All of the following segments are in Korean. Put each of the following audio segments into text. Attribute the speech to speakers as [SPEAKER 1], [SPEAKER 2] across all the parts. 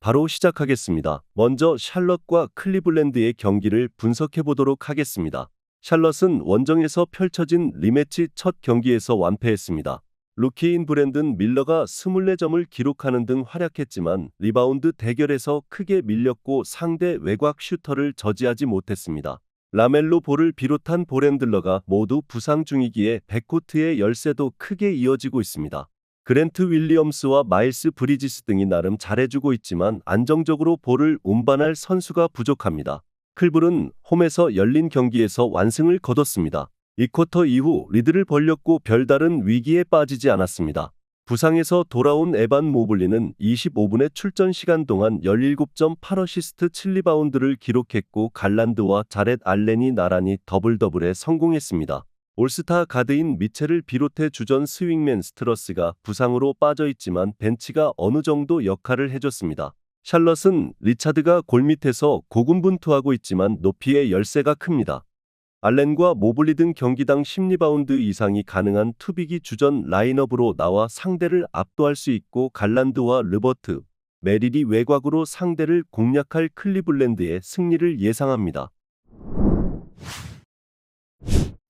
[SPEAKER 1] 바로 시작하겠습니다. 먼저 샬럿과 클리블랜드의 경기를 분석해 보도록 하겠습니다. 샬럿은 원정에서 펼쳐진 리매치 첫 경기에서 완패했습니다. 루키인 브랜든 밀러가 24점을 기록하는 등 활약했지만 리바운드 대결에서 크게 밀렸고 상대 외곽 슈터를 저지하지 못했습니다. 라멜로 볼을 비롯한 볼핸들러가 모두 부상 중이기에 백코트의 열세도 크게 이어지고 있습니다. 그랜트 윌리엄스와 마일스 브리지스 등이 나름 잘해주고 있지만 안정적으로 볼을 운반할 선수가 부족합니다. 클블은 홈에서 열린 경기에서 완승을 거뒀습니다. 2쿼터 이후 리드를 벌렸고 별다른 위기에 빠지지 않았습니다. 부상에서 돌아온 에반 모블리는 25분의 출전 시간 동안 17.8어시스트 7리바운드를 기록했고 갈란드와 자렛 알렌이 나란히 더블더블에 성공했습니다. 올스타 가드인 미첼을 비롯해 주전 스윙맨 스트러스가 부상으로 빠져있지만 벤치가 어느 정도 역할을 해줬습니다. 샬럿은 리차드가 골밑에서 고군분투하고 있지만 높이의 열세가 큽니다. 알렌과 모블리 등 경기당 10리바운드 이상이 가능한 투빅이 주전 라인업으로 나와 상대를 압도할 수 있고 갈란드와 르버트, 메릴이 외곽으로 상대를 공략할 클리블랜드의 승리를 예상합니다.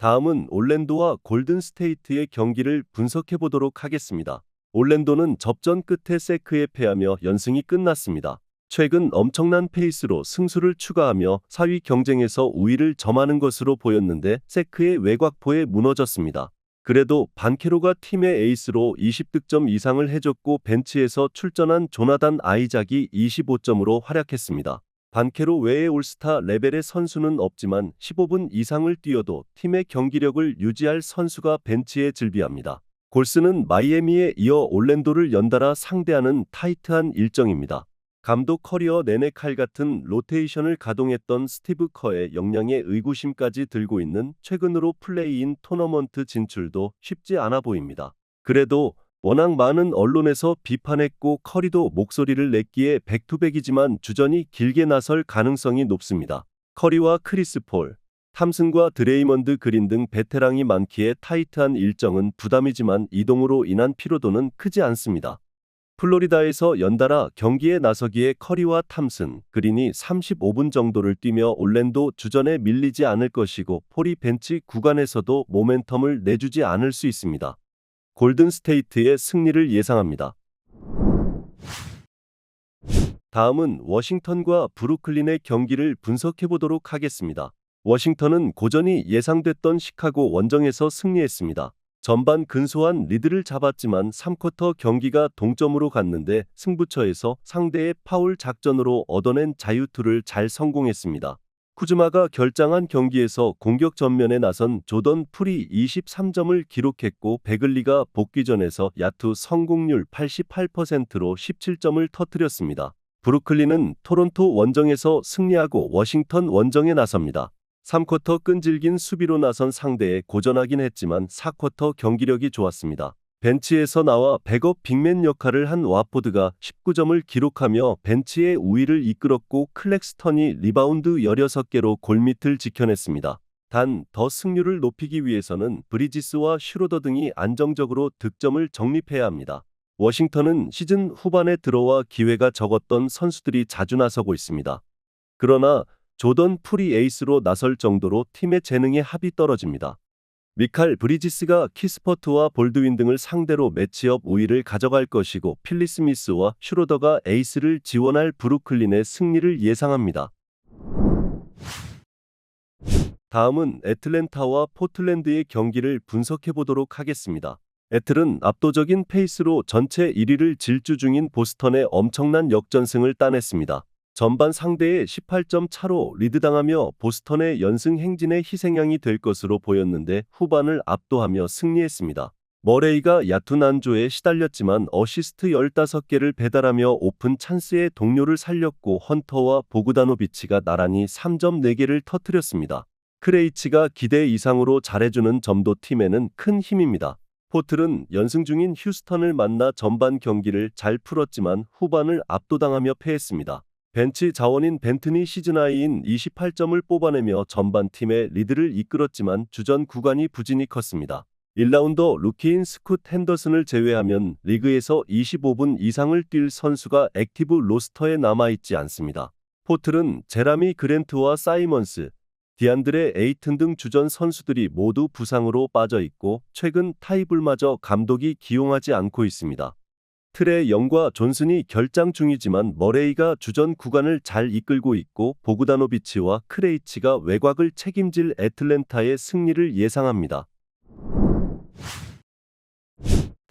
[SPEAKER 1] 다음은 올랜도와 골든스테이트의 경기를 분석해 보도록 하겠습니다. 올랜도는 접전 끝에 세크에 패하며 연승이 끝났습니다. 최근 엄청난 페이스로 승수를 추가하며 4위 경쟁에서 우위를 점하는 것으로 보였는데 세크의 외곽포에 무너졌습니다. 그래도 반케로가 팀의 에이스로 20득점 이상을 해줬고 벤치에서 출전한 조나단 아이작이 25점으로 활약했습니다. 반케로 외의 올스타 레벨의 선수는 없지만 15분 이상을 뛰어도 팀의 경기력을 유지할 선수가 벤치에 즐비합니다. 골스는 마이애미에 이어 올랜도를 연달아 상대하는 타이트한 일정입니다. 감독 커리어 내내 칼 같은 로테이션을 가동했던 스티브 커의 역량에 의구심까지 들고 있는 최근으로 플레이인 토너먼트 진출도 쉽지 않아 보입니다. 그래도 워낙 많은 언론에서 비판했고 커리도 목소리를 냈기에 백투백이지만 주전이 길게 나설 가능성이 높습니다. 커리와 크리스 폴, 탐슨과 드레이먼드 그린 등 베테랑이 많기에 타이트한 일정은 부담이지만 이동으로 인한 피로도는 크지 않습니다. 플로리다에서 연달아 경기에 나서기에 커리와 탐슨, 그린이 35분 정도를 뛰며 올랜도 주전에 밀리지 않을 것이고 폴이 벤치 구간에서도 모멘텀을 내주지 않을 수 있습니다. 골든스테이트의 승리를 예상합니다. 다음은 워싱턴과 브루클린의 경기를 분석해 보도록 하겠습니다. 워싱턴은 고전이 예상됐던 시카고 원정에서 승리했습니다. 전반 근소한 리드를 잡았지만 3쿼터 경기가 동점으로 갔는데 승부처에서 상대의 파울 작전으로 얻어낸 자유투를 잘 성공했습니다. 쿠즈마가 결장한 경기에서 공격 전면에 나선 조던 풀이 23점을 기록했고 베글리가 복귀전에서 야투 성공률 88%로 17점을 터뜨렸습니다. 브루클린은 토론토 원정에서 승리하고 워싱턴 원정에 나섭니다. 3쿼터 끈질긴 수비로 나선 상대에 고전하긴 했지만 4쿼터 경기력이 좋았습니다. 벤치에서 나와 백업 빅맨 역할을 한 와포드가 19점을 기록하며 벤치의 우위를 이끌었고 클렉스턴이 리바운드 16개로 골밑을 지켜냈습니다. 단 더 승률을 높이기 위해서는 브리지스와 슈로더 등이 안정적으로 득점을 정립해야 합니다. 워싱턴은 시즌 후반에 들어와 기회가 적었던 선수들이 자주 나서고 있습니다. 그러나 조던 풀이 에이스로 나설 정도로 팀의 재능의 합이 떨어집니다. 미칼 브리지스가 키스퍼트와 볼드윈 등을 상대로 매치업 우위를 가져갈 것이고 필리 스미스와 슈로더가 에이스를 지원할 브루클린의 승리를 예상합니다. 다음은 애틀랜타와 포틀랜드의 경기를 분석해 보도록 하겠습니다. 애틀은 압도적인 페이스로 전체 1위를 질주 중인 보스턴에 엄청난 역전승을 따냈습니다. 전반 상대의 18점 차로 리드당하며 보스턴의 연승 행진의 희생양이 될 것으로 보였는데 후반을 압도하며 승리했습니다. 머레이가 야투 난조에 시달렸지만 어시스트 15개를 배달하며 오픈 찬스의 동료를 살렸고 헌터와 보그다노비치가 나란히 3점 4개를 터뜨렸습니다. 크레이치가 기대 이상으로 잘해주는 점도 팀에는 큰 힘입니다. 포틀은 연승 중인 휴스턴을 만나 전반 경기를 잘 풀었지만 후반을 압도당하며 패했습니다. 벤치 자원인 벤튼이 시즌 하이인 28점을 뽑아내며 전반 팀의 리드를 이끌었지만 주전 구간이 부진이 컸습니다. 1라운더 루키인 스콧 핸더슨을 제외하면 리그에서 25분 이상을 뛸 선수가 액티브 로스터에 남아있지 않습니다. 포틀은 제라미 그랜트와 사이먼스, 디안드레 에이튼 등 주전 선수들이 모두 부상으로 빠져 있고 최근 타이블마저 감독이 기용하지 않고 있습니다. 트레 영과 존슨이 결장 중이지만 머레이가 주전 구간을 잘 이끌고 있고 보그다노비치와 크레이치가 외곽을 책임질 애틀랜타의 승리를 예상합니다.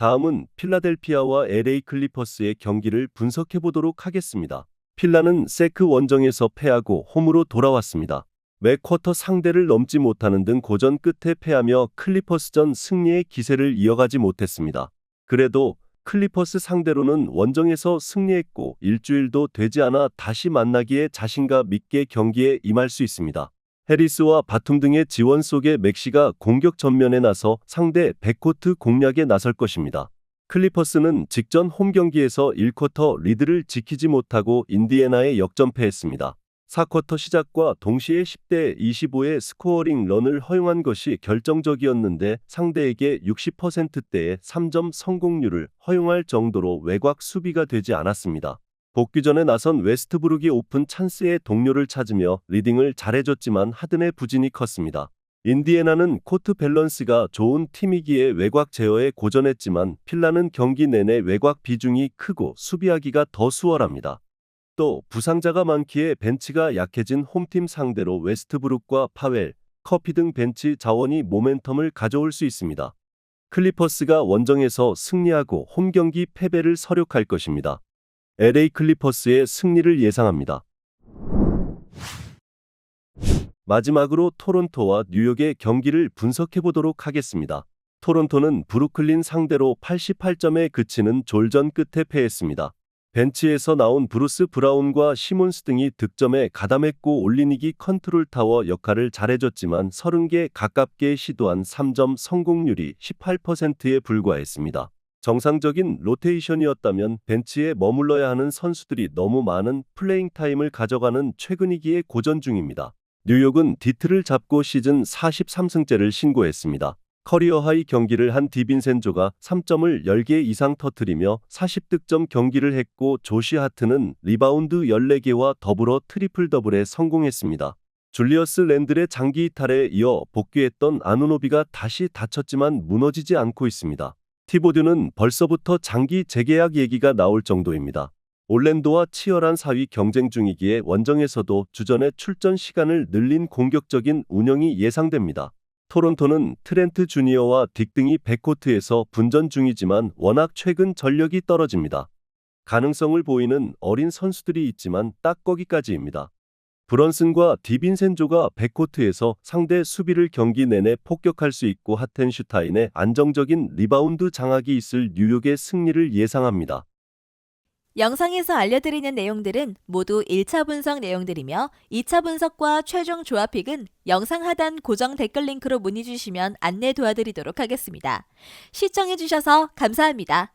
[SPEAKER 1] 다음은 필라델피아와 LA 클리퍼스의 경기를 분석해 보도록 하겠습니다. 필라는 세크 원정에서 패하고 홈으로 돌아왔습니다. 매 쿼터 상대를 넘지 못하는 등 고전 끝에 패하며 클리퍼스전 승리의 기세를 이어가지 못했습니다. 그래도 클리퍼스 상대로는 원정에서 승리했고 일주일도 되지 않아 다시 만나기에 자신감 있게 경기에 임할 수 있습니다. 해리스와 바툼 등의 지원 속에 맥시가 공격 전면에 나서 상대 백코트 공략에 나설 것입니다. 클리퍼스는 직전 홈 경기에서 1쿼터 리드를 지키지 못하고 인디애나에 역전패했습니다. 4쿼터 시작과 동시에 10대 25의 스코어링 런을 허용한 것이 결정적이었는데 상대에게 60%대의 3점 성공률을 허용할 정도로 외곽 수비가 되지 않았습니다. 복귀전에 나선 웨스트브룩이 오픈 찬스에 동료를 찾으며 리딩을 잘해줬지만 하든의 부진이 컸습니다. 인디애나는 코트 밸런스가 좋은 팀이기에 외곽 제어에 고전했지만 필라는 경기 내내 외곽 비중이 크고 수비하기가 더 수월합니다. 또 부상자가 많기에 벤치가 약해진 홈팀 상대로 웨스트브룩과 파웰, 커피 등 벤치 자원이 모멘텀을 가져올 수 있습니다. 클리퍼스가 원정에서 승리하고 홈 경기 패배를 서력할 것입니다. LA 클리퍼스의 승리를 예상합니다. 마지막으로 토론토와 뉴욕의 경기를 분석해 보도록 하겠습니다. 토론토는 브루클린 상대로 88점에 그치는 졸전 끝에 패했습니다. 벤치에서 나온 브루스 브라운과 시몬스 등이 득점에 가담했고 올리니기 컨트롤 타워 역할을 잘해줬지만 30개 가깝게 시도한 3점 성공률이 18%에 불과했습니다. 정상적인 로테이션이었다면 벤치에 머물러야 하는 선수들이 너무 많은 플레잉 타임을 가져가는 최근위기에 고전 중입니다. 뉴욕은 디트를 잡고 시즌 43승째를 신고했습니다. 커리어 하이 경기를 한 디빈센조가 3점을 10개 이상 터뜨리며 40득점 경기를 했고 조시 하트는 리바운드 14개와 더불어 트리플 더블에 성공했습니다. 줄리어스 랜들의 장기 이탈에 이어 복귀했던 아누노비가 다시 다쳤지만 무너지지 않고 있습니다. 티보드는 벌써부터 장기 재계약 얘기가 나올 정도입니다. 올랜도와 치열한 4위 경쟁 중이기에 원정에서도 주전의 출전 시간을 늘린 공격적인 운영이 예상됩니다. 토론토는 트렌트 주니어와 딕 등이 백코트에서 분전 중이지만 워낙 최근 전력이 떨어집니다. 가능성을 보이는 어린 선수들이 있지만 딱 거기까지입니다. 브런슨과 디빈센조가 백코트에서 상대 수비를 경기 내내 폭격할 수 있고 하텐슈타인의 안정적인 리바운드 장악이 있을 뉴욕의 승리를 예상합니다.
[SPEAKER 2] 영상에서 알려드리는 내용들은 모두 1차 분석 내용들이며 2차 분석과 최종 조합픽은 영상 하단 고정 댓글 링크로 문의 주시면 안내 도와드리도록 하겠습니다. 시청해주셔서 감사합니다.